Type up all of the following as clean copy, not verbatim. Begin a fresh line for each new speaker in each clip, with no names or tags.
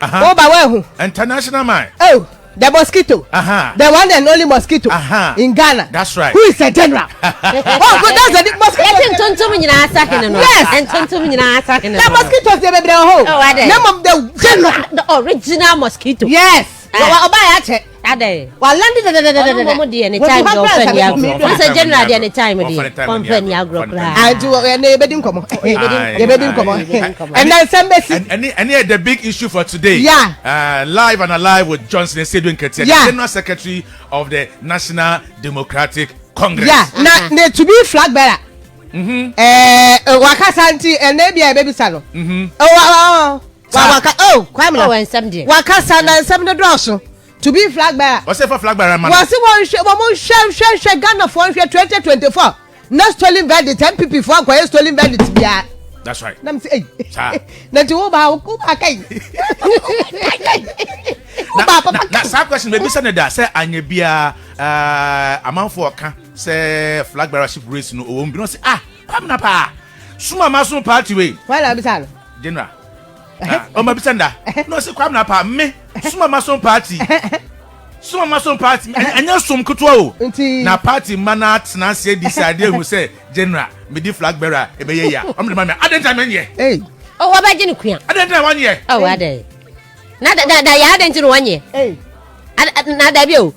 International man.
Oh, the mosquito. The one and only mosquito in Ghana.
That's right.
Who is the general? Oh, but that's the mosquito.
Yes.
The mosquito is the baby home. Name of the general.
The original mosquito.
Yes.
Ade.
Well, landed
the anytime go once a general the anytime company agro.
I do a neighboring come. And then some
and the big issue for today.
Yeah.
Live and alive with Johnson Sedwin Ketia, the General Secretary of the National Democratic Congress.
Yeah. Now to be flag bearer. Wakasanti and maybe a baby son. Kwame
and something.
Wakasana and some the to be flag bearer.
What's for flag bearer man?
Was it share Ghana for 2024? Not stolen verdict, MPP for a stolen verdict. Yeah.
That's right.
Nam say, na to ba kai.
Na sa question maybe say that say anya bia amanfo oka say flag bearership race no o no say kwam na pa. Suma maso party way.
Why la bisa?
General. O ma bisa nda. No say kwam na pa me suma maso party. Suma maso party anya som ketewa o. Na party mana tena say decide who say general me di flag bearer e be ye ya. O me ma adenta me ye.
Hey.
Oh wa ba je ni kuya.
Adenta 1 year.
Oh ade. Na da ya adenta 1 year.
Hey.
Na da bi o.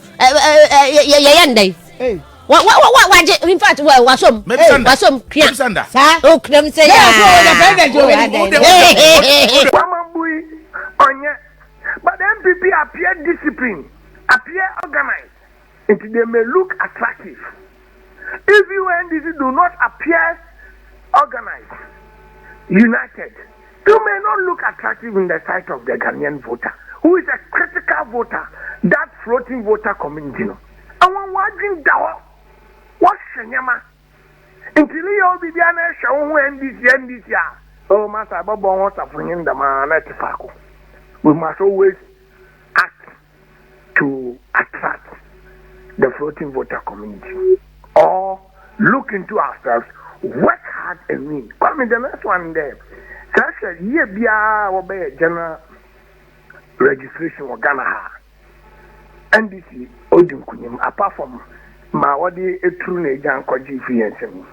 Ye ndai.
Hey.
What in fact wasom kriya
sa
o krem say
ya
Wamambui onye but the MPP appear disciplined, appear organized, and they may look attractive. If you NDC do not appear organized, united, you may not look attractive in the sight of the Ghanaian voter, who is a critical voter, that floating voter community. And when watching Dawa, what Shenyama? Until you be the honor show NDC. Oh, Master Bobo wants to bring in the man at Fako. We must always act to attract the floating voter community. Or look into ourselves, work hard and win. Come in the next one there. Such a year be a general registration of Ghana. NDC Odim Kunim, apart from Mawadi Etrune Jan Koji Fiancemi.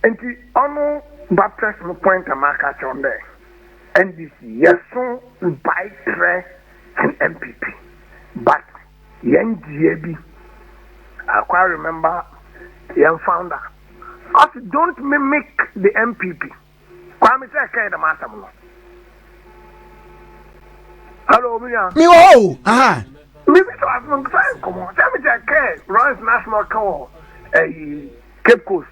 And the honor Baptist point a market on there. NDC, yes, so by press and MPP. But young GAB, I quite remember young founder. Also, don't mimic the MPP. Kwame say kind of matter. Hello, Mia.
Me oh, aha.
Me to ask me come on. Tell me that care. Runs national call. Cape Coast.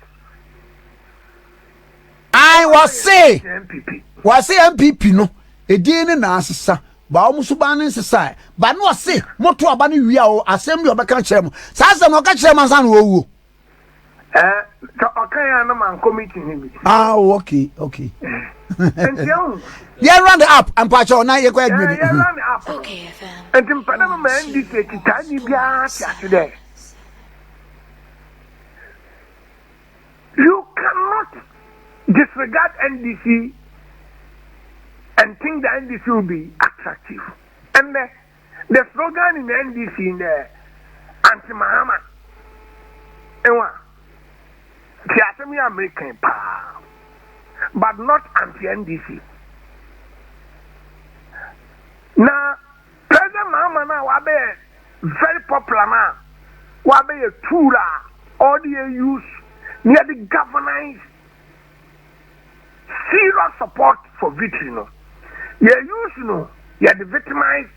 I was say
MPP.
Was say MPP no. Edin na asesa. Ba omuso ba ne nsesa. Ba no say moto aba ne wia o assembly obeka kire mo. Sa asem o ka kire man san wo.
So okay na man committee ni.
Okay.
And
yeah, run the app and patch on now you go ahead.
Yeah, run the app. Okay, and then Panama man this tiny biya today. You cannot disregard NDC and think the NDC will be attractive. And the slogan in the NDC in the anti-Mahama. The American power, but not anti-NDC. Now, President Mahama now wabe very popular now. Wabe a tool all the use near the governance serious support for victory. No, you use you the victimized,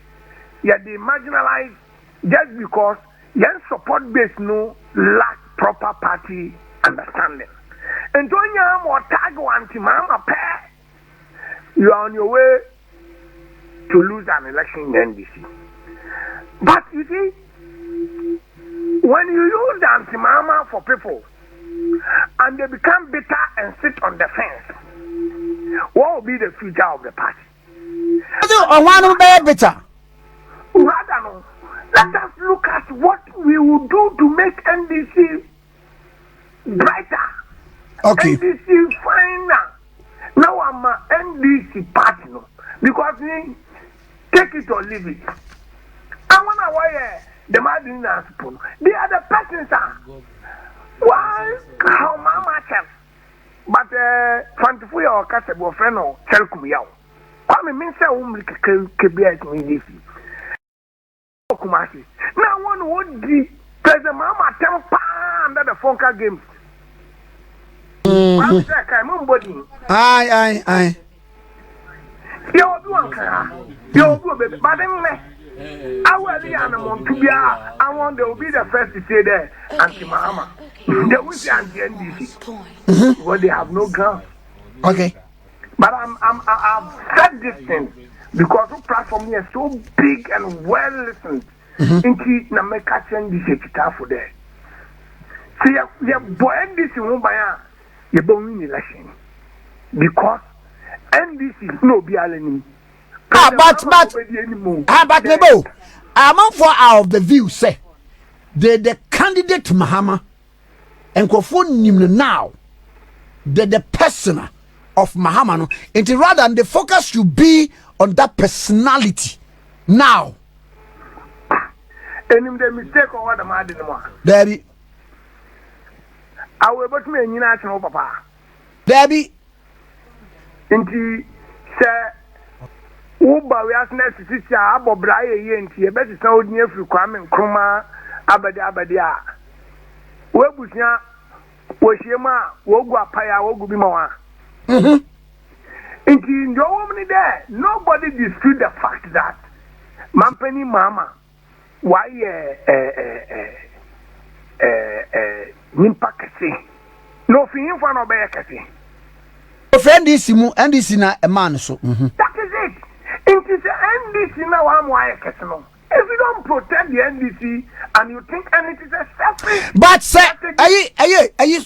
you the marginalized just because your support base lack proper party understanding. And when you have more tag anti-Mahama pair, you are on your way to lose an election in the NDC. But you see, when you use the anti-Mahama for people and they become bitter and sit on the fence, what will be the future of the party? Rather, let us look at what we will do to make NDC brighter.
Okay.
NDC finer. Now I'm an NDC party. because take it or leave it. I wanna why the madin as pun. The other persons are why how mama chef. But 24 or cast a friend or Chelkum Yaw. I mean, say, Kebia me this. Kumasi. Now one would be President Mama Tempa under the Fonka games.
Aye.
You'll do one, you'll go, but then I will be animal to be. I want they will be the first to say there, Auntie Mama. They will be Auntie NDC. But they have no guns.
Okay.
But I've said this thing because the platform here is so big and well listened. Inki na make a change this chita for there. See, you boy NDC won't buy you win election because NDC no be alone.
But Nebo, I'm for out of the view say the candidate Mahama and Kofun now the person of Mahama no, and rather than the focus should be on that personality now.
And the mistake or what am I doing?
Debbie,
I will put me in national papa.
Debbie,
inti say Uba we ask next sister Abo Braye yenti e beti san odin afri Kwame Nkrumah abade we busia wo hiema wo gu apaya wo gu bi ma wa inti ndo woman there nobody dispute the fact that Mampeni Mama why nimpa kese no fi info no be kese
friend this mu NDC na a man so
that is it. It is the NDC now I'm why kese no. If you don't protect the NDC and you think and it is a selfish
but say aye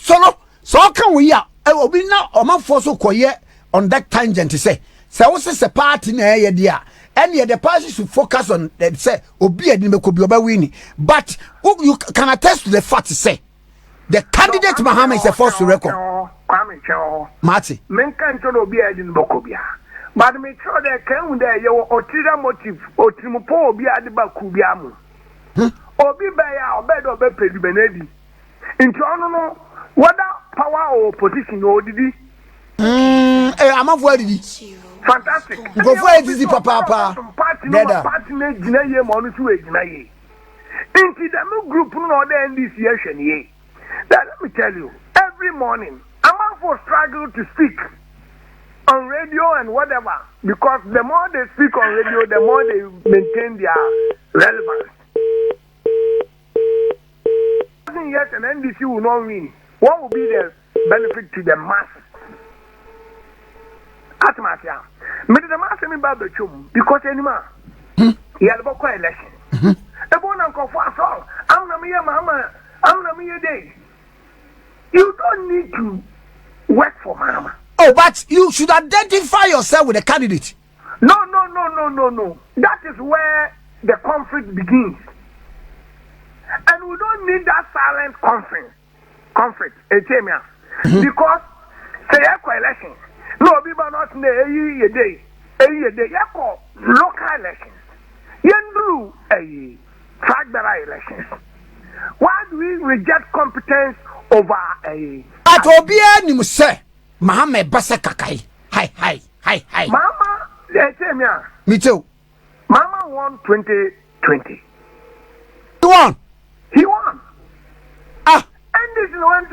so can we ya obi na o man for so koye on that tangent say what's the party na ye dia and the party should focus on say obi edi me ko bi oba win but you can attest to the fact say the candidate Mahama is a force to record
Kwame Cho
Marty
men kan to obi edi mboko bia but me sure that can there you otira motive otrimupo obi adi ba ku bia mu obi ba ya obedo obe pedi benedi into no whether power or opposition or didi
I'm avoid it
fantastic
go for it papa
brother party na gina ye mo no so e gina ye into the group no the NDC ehwe ye that let me tell you every morning I'm for struggle to speak on radio and whatever because the more they speak on radio the more they maintain their relevance. Yes, an NDC will not win. What will be the benefit to the masses? Atmatia. Me the mass me ba be chum because anima. He had about election. E bon anko for asol. Am na me mama, am na me day. You don't need to work for mama.
Oh, but you should identify yourself with the candidate.
No. That is where the conflict begins. And we don't need that silent conflict. Because say election. No, people not a day. You local elections. You do federal elections. Why do we reject competence over a?
At Obia ni say, Mahama basa kakai. Hi.
Mama, they tell me.
Me too.
Mama won 2020.
He won.
And this is when